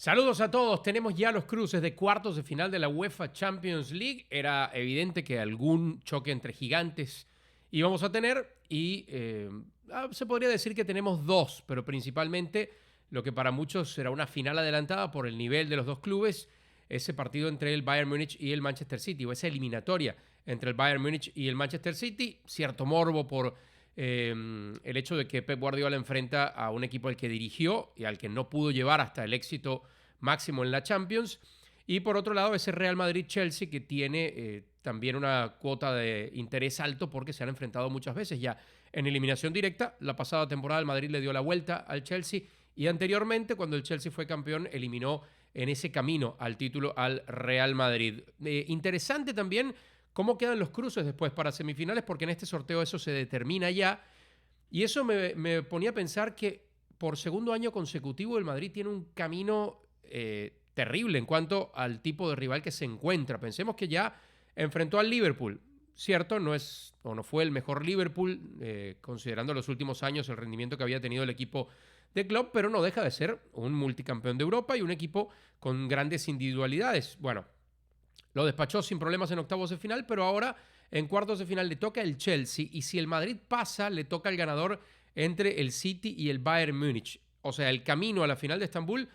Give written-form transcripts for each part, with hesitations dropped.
Saludos a todos. Tenemos ya los cruces de cuartos de final de la UEFA Champions League. Era evidente que algún choque entre gigantes íbamos a tener y se podría decir que tenemos dos, pero principalmente lo que para muchos será una final adelantada por el nivel de los dos clubes, ese partido entre el Bayern Múnich y el Manchester City, o esa eliminatoria entre el Bayern Múnich y el Manchester City. Cierto morbo por el hecho de que Pep Guardiola enfrenta a un equipo al que dirigió y al que no pudo llevar hasta el éxito máximo en la Champions. Y por otro lado, ese Real Madrid-Chelsea que tiene también una cuota de interés alto porque se han enfrentado muchas veces ya en eliminación directa. La pasada temporada el Madrid le dio la vuelta al Chelsea y anteriormente, cuando el Chelsea fue campeón, eliminó en ese camino al título al Real Madrid. Interesante también cómo quedan los cruces después para semifinales, porque en este sorteo eso se determina ya. Y eso me ponía a pensar que por segundo año consecutivo el Madrid tiene un camino terrible en cuanto al tipo de rival que se encuentra. Pensemos que ya enfrentó al Liverpool. Cierto, no es o no fue el mejor Liverpool, considerando los últimos años el rendimiento que había tenido el equipo de Klopp, pero no deja de ser un multicampeón de Europa y un equipo con grandes individualidades. Bueno, lo despachó sin problemas en octavos de final, pero ahora en cuartos de final le toca el Chelsea y si el Madrid pasa, le toca el ganador entre el City y el Bayern Múnich. O sea, el camino a la final de Estambul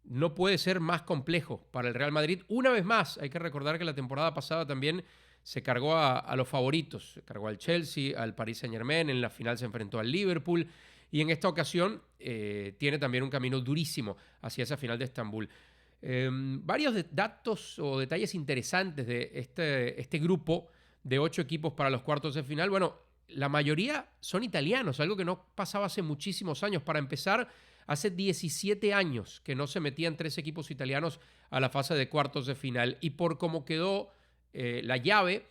no puede ser más complejo para el Real Madrid. Una vez más, hay que recordar que la temporada pasada también se cargó a los favoritos. Se cargó al Chelsea, al Paris Saint-Germain, en la final se enfrentó al Liverpool y en esta ocasión tiene también un camino durísimo hacia esa final de Estambul. Varios datos o detalles interesantes de este grupo de 8 equipos para los cuartos de final. Bueno, la mayoría son italianos, algo que no pasaba hace muchísimos años. Para empezar, hace 17 años que no se metían 3 equipos italianos a la fase de cuartos de final. Y por cómo quedó la llave,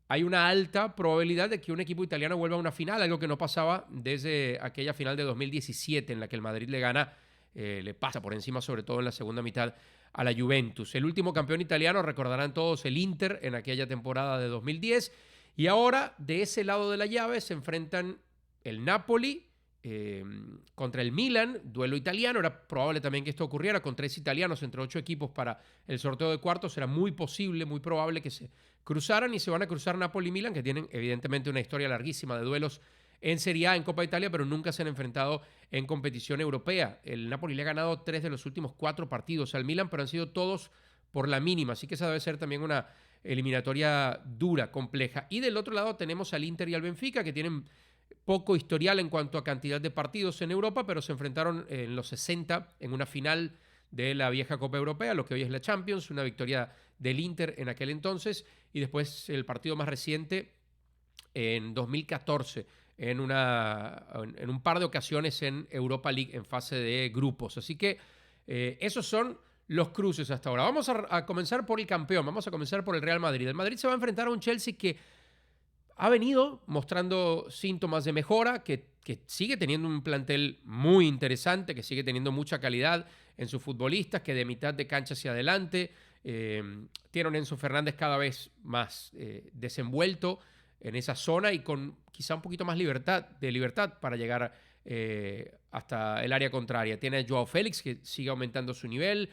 hay una alta probabilidad de que un equipo italiano vuelva a una final, algo que no pasaba desde aquella final de 2017 en la que el Madrid le gana, le pasa por encima, sobre todo en la segunda mitad, a la Juventus. El último campeón italiano, recordarán todos, el Inter en aquella temporada de 2010. Y ahora, de ese lado de la llave, se enfrentan el Napoli contra el Milan, duelo italiano. Era probable también que esto ocurriera con 3 italianos entre 8 equipos para el sorteo de cuartos. Era muy posible, muy probable que se cruzaran y se van a cruzar Napoli y Milan, que tienen evidentemente una historia larguísima de duelos en Serie A, en Copa Italia, pero nunca se han enfrentado en competición europea. El Napoli le ha ganado 3 de los últimos 4 partidos al Milan, pero han sido todos por la mínima, así que esa debe ser también una eliminatoria dura, compleja. Y del otro lado tenemos al Inter y al Benfica, que tienen poco historial en cuanto a cantidad de partidos en Europa, pero se enfrentaron en los 60 en una final de la vieja Copa Europea, lo que hoy es la Champions, una victoria del Inter en aquel entonces, y después el partido más reciente en 2014 en un par de ocasiones en Europa League en fase de grupos. Así que esos son los cruces hasta ahora. Vamos a comenzar por el campeón, vamos a comenzar por el Real Madrid. El Madrid se va a enfrentar a un Chelsea que ha venido mostrando síntomas de mejora, que sigue teniendo un plantel muy interesante, que sigue teniendo mucha calidad en sus futbolistas, que de mitad de cancha hacia adelante tiene un Enzo Fernández cada vez más desenvuelto en esa zona y con quizá un poquito más de libertad para llegar hasta el área contraria. Tiene a Joao Félix, que sigue aumentando su nivel.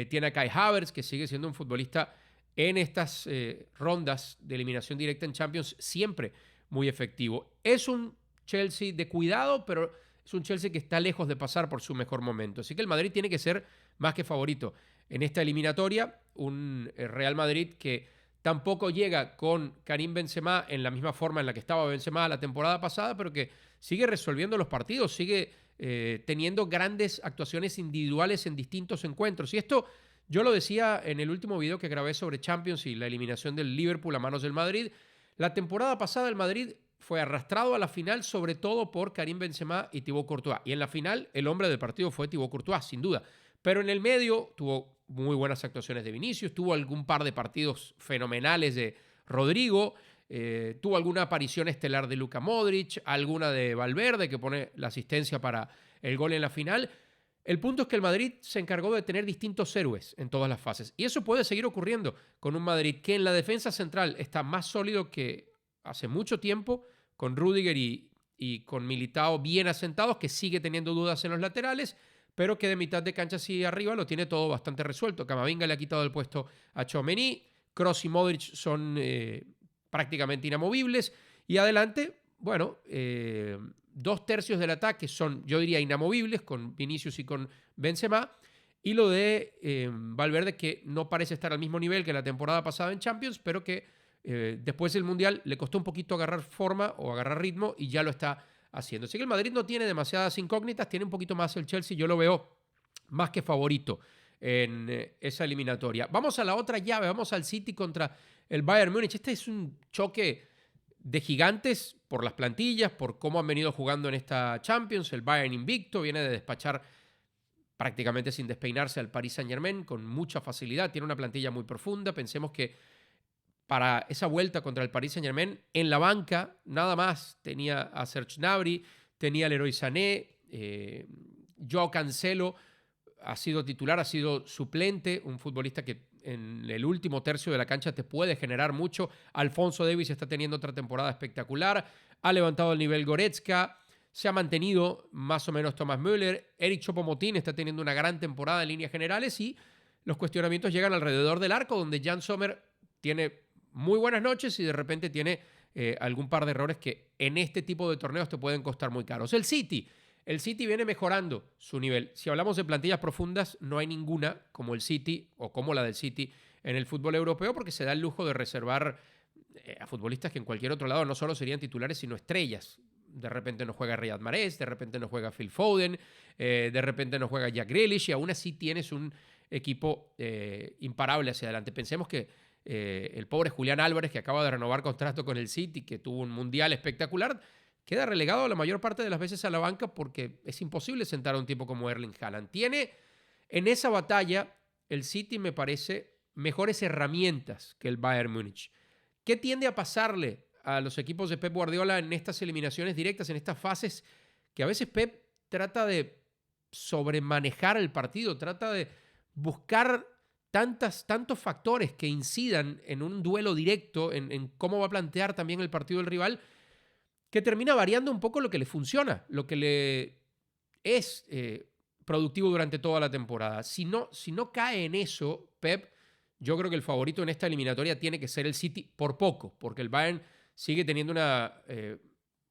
Tiene a Kai Havertz, que sigue siendo un futbolista en estas rondas de eliminación directa en Champions siempre muy efectivo. Es un Chelsea de cuidado, pero es un Chelsea que está lejos de pasar por su mejor momento. Así que el Madrid tiene que ser más que favorito en esta eliminatoria. Un Real Madrid que tampoco llega con Karim Benzema en la misma forma en la que estaba Benzema la temporada pasada, pero que sigue resolviendo los partidos, sigue teniendo grandes actuaciones individuales en distintos encuentros. Y esto yo lo decía en el último video que grabé sobre Champions y la eliminación del Liverpool a manos del Madrid. La temporada pasada el Madrid fue arrastrado a la final sobre todo por Karim Benzema y Thibaut Courtois. Y en la final el hombre del partido fue Thibaut Courtois, sin duda. Pero en el medio tuvo muy buenas actuaciones de Vinicius, tuvo algún par de partidos fenomenales de Rodrigo, tuvo alguna aparición estelar de Luka Modric, alguna de Valverde que pone la asistencia para el gol en la final. El punto es que el Madrid se encargó de tener distintos héroes en todas las fases. Y eso puede seguir ocurriendo con un Madrid que en la defensa central está más sólido que hace mucho tiempo, con Rüdiger y con Militao bien asentados, que sigue teniendo dudas en los laterales, pero que de mitad de cancha hacia arriba lo tiene todo bastante resuelto. Camavinga le ha quitado el puesto a Tchouaméni, Kroos y Modric son prácticamente inamovibles, y adelante, bueno, 2/3 del ataque son, yo diría, inamovibles, con Vinicius y con Benzema, y lo de Valverde, que no parece estar al mismo nivel que la temporada pasada en Champions, pero que después del Mundial le costó un poquito agarrar forma o agarrar ritmo y ya lo está haciendo. Así que el Madrid no tiene demasiadas incógnitas, tiene un poquito más el Chelsea, yo lo veo más que favorito en esa eliminatoria. Vamos a la otra llave, vamos al City contra el Bayern Múnich. Este es un choque de gigantes por las plantillas, por cómo han venido jugando en esta Champions. El Bayern invicto viene de despachar prácticamente sin despeinarse al Paris Saint-Germain con mucha facilidad. Tiene una plantilla muy profunda. Pensemos que para esa vuelta contra el Paris Saint-Germain, en la banca nada más tenía a Serge Gnabry, tenía al Leroy Sané, Joao Cancelo ha sido titular, ha sido suplente, un futbolista que en el último tercio de la cancha te puede generar mucho. Alphonso Davies está teniendo otra temporada espectacular, ha levantado el nivel Goretzka, se ha mantenido más o menos Thomas Müller, Eric Choupo-Moting está teniendo una gran temporada en líneas generales, y los cuestionamientos llegan alrededor del arco, donde Jan Sommer tiene muy buenas noches y de repente tiene algún par de errores que en este tipo de torneos te pueden costar muy caros. El City viene mejorando su nivel. Si hablamos de plantillas profundas, no hay ninguna como el City o como la del City en el fútbol europeo, porque se da el lujo de reservar a futbolistas que en cualquier otro lado no solo serían titulares, sino estrellas. De repente no juega Riyad Mahrez, de repente no juega Phil Foden, de repente no juega Jack Grealish, y aún así tienes un equipo imparable hacia adelante. Pensemos que el pobre Julián Álvarez, que acaba de renovar contrato con el City, que tuvo un mundial espectacular, queda relegado la mayor parte de las veces a la banca porque es imposible sentar a un tipo como Erling Haaland. Tiene en esa batalla el City, me parece, mejores herramientas que el Bayern Múnich. ¿Qué tiende a pasarle a los equipos de Pep Guardiola en estas eliminaciones directas, en estas fases que a veces Pep trata de sobremanejar el partido, trata de buscar tantos factores que incidan en un duelo directo, en cómo va a plantear también el partido del rival, que termina variando un poco lo que le funciona, lo que le es productivo durante toda la temporada? Si no cae en eso, Pep, yo creo que el favorito en esta eliminatoria tiene que ser el City por poco, porque el Bayern sigue teniendo una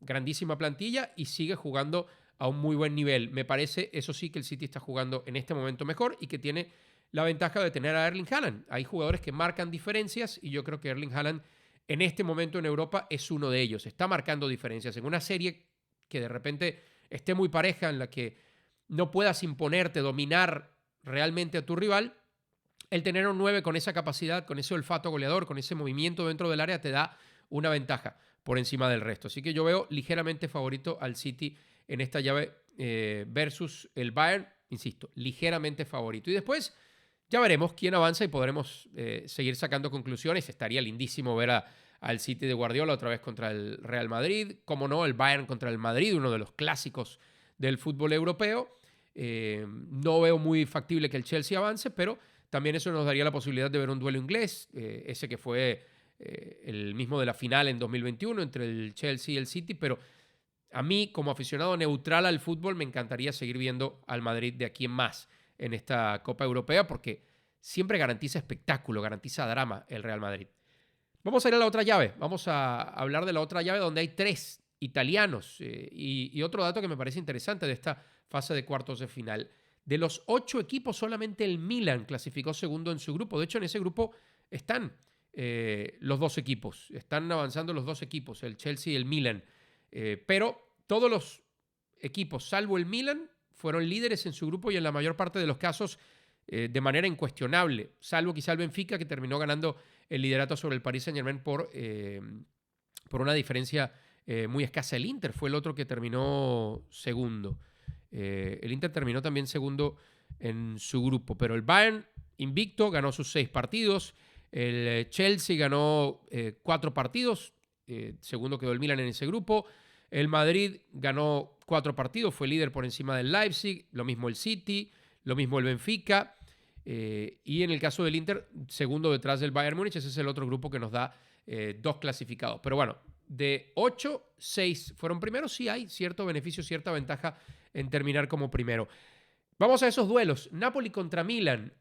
grandísima plantilla y sigue jugando a un muy buen nivel. Me parece, eso sí, que el City está jugando en este momento mejor y que tiene la ventaja de tener a Erling Haaland. Hay jugadores que marcan diferencias y yo creo que Erling Haaland en este momento en Europa es uno de ellos. Está marcando diferencias en una serie que de repente esté muy pareja, en la que no puedas imponerte, dominar realmente a tu rival. El tener un 9 con esa capacidad, con ese olfato goleador, con ese movimiento dentro del área, te da una ventaja por encima del resto. Así que yo veo ligeramente favorito al City en esta llave versus el Bayern. Insisto, ligeramente favorito. Y después ya veremos quién avanza y podremos seguir sacando conclusiones. Estaría lindísimo ver al City de Guardiola otra vez contra el Real Madrid. Como no, el Bayern contra el Madrid, uno de los clásicos del fútbol europeo. No veo muy factible que el Chelsea avance, pero también eso nos daría la posibilidad de ver un duelo inglés, ese que fue el mismo de la final en 2021 entre el Chelsea y el City. Pero a mí, como aficionado neutral al fútbol, me encantaría seguir viendo al Madrid de aquí en más en esta Copa Europea, porque siempre garantiza espectáculo, garantiza drama el Real Madrid. Vamos a ir a la otra llave. Vamos a hablar de la otra llave donde hay 3 italianos. Y otro dato que me parece interesante de esta fase de cuartos de final. De los 8 equipos, solamente el Milan clasificó segundo en su grupo. De hecho, en ese grupo están los 2 equipos. Están avanzando los 2 equipos, el Chelsea y el Milan. Pero todos los equipos, salvo el Milan, fueron líderes en su grupo y en la mayor parte de los casos de manera incuestionable, salvo quizá el Benfica, que terminó ganando el liderato sobre el Paris Saint-Germain por una diferencia muy escasa. El Inter fue el otro que terminó segundo. El Inter terminó también segundo en su grupo, pero el Bayern invicto ganó sus 6 partidos, el Chelsea ganó 4 partidos, segundo quedó el Milan en ese grupo. El Madrid ganó 4 partidos, fue líder por encima del Leipzig, lo mismo el City, lo mismo el Benfica, y en el caso del Inter, segundo detrás del Bayern Múnich. Ese es el otro grupo que nos da 2 clasificados. Pero bueno, de 8, 6 fueron primeros. Sí hay cierto beneficio, cierta ventaja en terminar como primero. Vamos a esos duelos. Napoli contra Milan.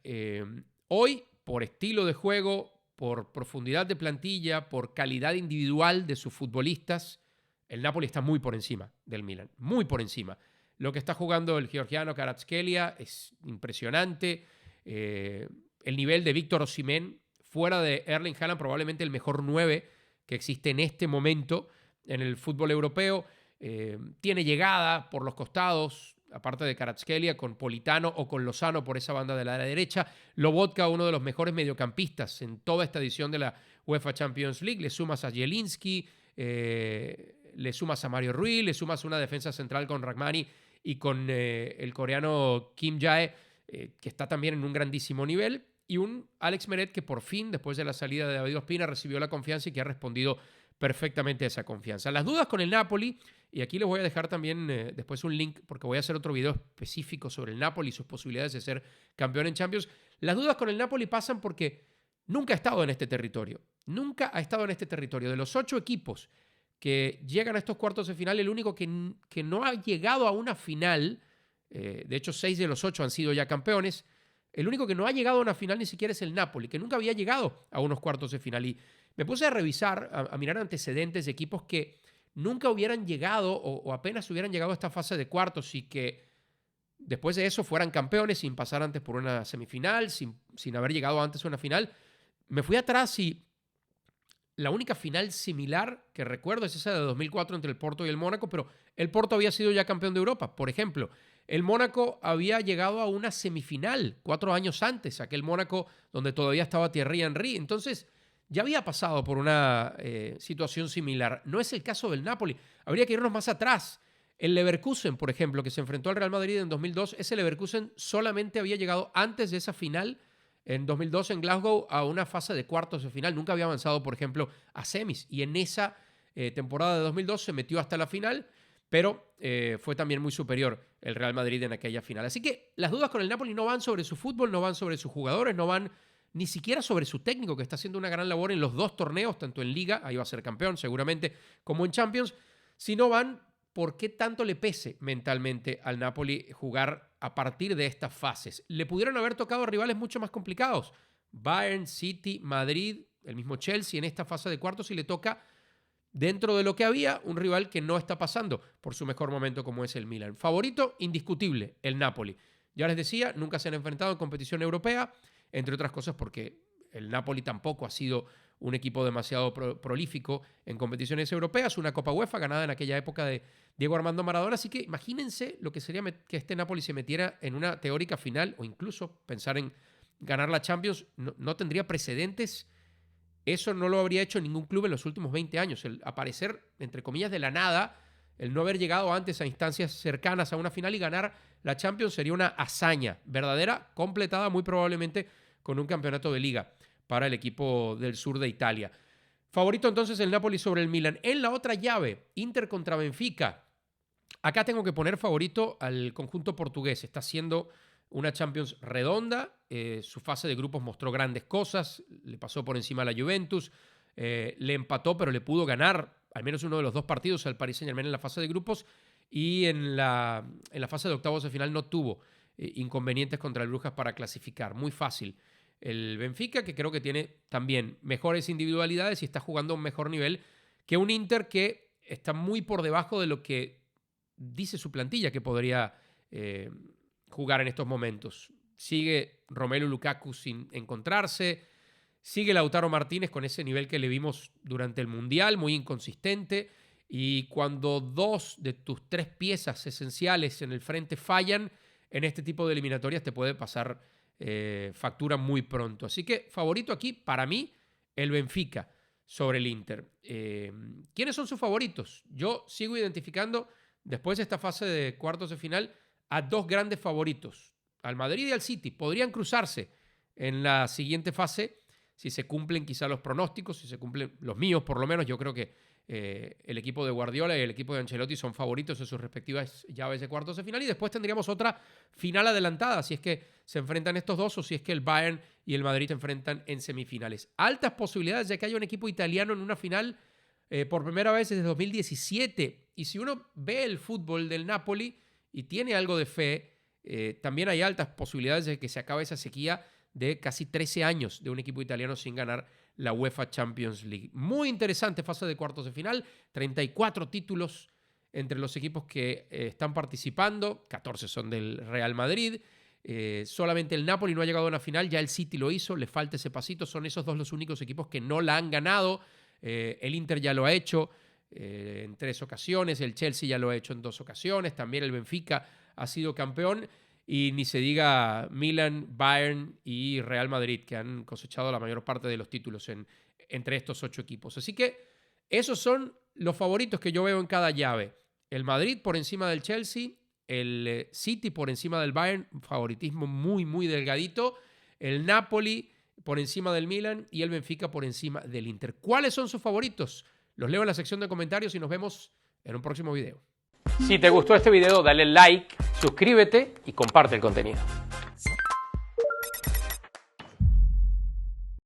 Hoy, por estilo de juego, por profundidad de plantilla, por calidad individual de sus futbolistas, el Napoli está muy por encima del Milan. Muy por encima. Lo que está jugando el georgiano Kvaratskhelia es impresionante. El nivel de Víctor Osimhen, fuera de Erling Haaland, probablemente el mejor 9 que existe en este momento en el fútbol europeo. Tiene llegada por los costados, aparte de Kvaratskhelia, con Politano o con Lozano por esa banda de la derecha. Lobotka, uno de los mejores mediocampistas en toda esta edición de la UEFA Champions League. Le sumas a Zielinski, le sumas a Mario Rui, le sumas una defensa central con Rachmani y con el coreano Kim Jae, que está también en un grandísimo nivel. Y un Alex Meret que por fin, después de la salida de David Ospina, recibió la confianza y que ha respondido perfectamente a esa confianza. Las dudas con el Napoli, y aquí les voy a dejar también después un link porque voy a hacer otro video específico sobre el Napoli y sus posibilidades de ser campeón en Champions. Las dudas con el Napoli pasan porque nunca ha estado en este territorio. Nunca ha estado en este territorio. De los 8 equipos que llegan a estos cuartos de final, el único que no ha llegado a una final, de hecho 6 de los 8 han sido ya campeones, el único que no ha llegado a una final ni siquiera es el Napoli, que nunca había llegado a unos cuartos de final. Y me puse a revisar, a mirar antecedentes de equipos que nunca hubieran llegado o apenas hubieran llegado a esta fase de cuartos y que después de eso fueran campeones sin pasar antes por una semifinal, sin haber llegado antes a una final. Me fui atrás y la única final similar que recuerdo es esa de 2004 entre el Porto y el Mónaco, pero el Porto había sido ya campeón de Europa. Por ejemplo, el Mónaco había llegado a una semifinal 4 años antes, aquel Mónaco donde todavía estaba Thierry Henry. Entonces, ya había pasado por una situación similar. No es el caso del Napoli. Habría que irnos más atrás. El Leverkusen, por ejemplo, que se enfrentó al Real Madrid en 2002, ese Leverkusen solamente había llegado antes de esa final en 2002 en Glasgow a una fase de cuartos de final. Nunca había avanzado, por ejemplo, a semis. Y en esa temporada de 2002 se metió hasta la final, pero fue también muy superior el Real Madrid en aquella final. Así que las dudas con el Napoli no van sobre su fútbol, no van sobre sus jugadores, no van ni siquiera sobre su técnico, que está haciendo una gran labor en los 2 torneos, tanto en Liga, ahí va a ser campeón seguramente, como en Champions, sino van por qué tanto le pese mentalmente al Napoli jugar a partir de estas fases. Le pudieron haber tocado rivales mucho más complicados. Bayern, City, Madrid, el mismo Chelsea en esta fase de cuartos, y le toca, dentro de lo que había, un rival que no está pasando por su mejor momento como es el Milan. Favorito indiscutible, el Napoli. Ya les decía, nunca se han enfrentado en competición europea, entre otras cosas porque el Napoli tampoco ha sido un equipo demasiado prolífico en competiciones europeas. Una Copa UEFA ganada en aquella época de Diego Armando Maradona. Así que imagínense lo que sería que este Napoli se metiera en una teórica final o incluso pensar en ganar la Champions. No tendría precedentes. Eso no lo habría hecho ningún club en los últimos 20 años. El aparecer, entre comillas, de la nada, el no haber llegado antes a instancias cercanas a una final y ganar la Champions sería una hazaña verdadera, completada muy probablemente con un campeonato de liga para el equipo del sur de Italia. Favorito entonces el Napoli sobre el Milan. En la otra llave, Inter contra Benfica. Acá tengo que poner favorito al conjunto portugués. Está haciendo una Champions redonda. Su fase de grupos mostró grandes cosas. Le pasó por encima a la Juventus. Le empató, pero le pudo ganar al menos uno de los 2 partidos al Paris Saint-Germain en la fase de grupos. Y en la fase de octavos de final no tuvo inconvenientes contra el Brujas para clasificar. Muy fácil. El Benfica, que creo que tiene también mejores individualidades y está jugando a un mejor nivel que un Inter que está muy por debajo de lo que dice su plantilla que podría jugar en estos momentos. Sigue Romelu Lukaku sin encontrarse. Sigue Lautaro Martínez con ese nivel que le vimos durante el Mundial, muy inconsistente. Y cuando 2 de tus 3 piezas esenciales en el frente fallan, en este tipo de eliminatorias te puede pasar factura muy pronto. Así que favorito aquí, para mí, el Benfica sobre el Inter. ¿Quiénes son sus favoritos? Yo sigo identificando, después de esta fase de cuartos de final, a 2 grandes favoritos. Al Madrid y al City. Podrían cruzarse en la siguiente fase si se cumplen quizá los pronósticos, si se cumplen los míos por lo menos. Yo creo que el equipo de Guardiola y el equipo de Ancelotti son favoritos en sus respectivas llaves de cuartos de final, y después tendríamos otra final adelantada si es que se enfrentan estos dos o si es que el Bayern y el Madrid se enfrentan en semifinales. Altas posibilidades de que haya un equipo italiano en una final por primera vez desde 2017, y si uno ve el fútbol del Napoli y tiene algo de fe, también hay altas posibilidades de que se acabe esa sequía de casi 13 años de un equipo italiano sin ganar la UEFA Champions League. Muy interesante fase de cuartos de final, 34 títulos entre los equipos que están participando, 14 son del Real Madrid, solamente el Napoli no ha llegado a una final, ya el City lo hizo, le falta ese pasito, son esos dos los únicos equipos que no la han ganado, el Inter ya lo ha hecho en 3 ocasiones, el Chelsea ya lo ha hecho en 2 ocasiones, también el Benfica ha sido campeón, y ni se diga Milan, Bayern y Real Madrid, que han cosechado la mayor parte de los títulos entre estos 8 equipos. Así que esos son los favoritos que yo veo en cada llave. El Madrid por encima del Chelsea, el City por encima del Bayern, un favoritismo muy, muy delgadito. El Napoli por encima del Milan y el Benfica por encima del Inter. ¿Cuáles son sus favoritos? Los leo en la sección de comentarios y nos vemos en un próximo video. Si te gustó este video, dale like, suscríbete y comparte el contenido.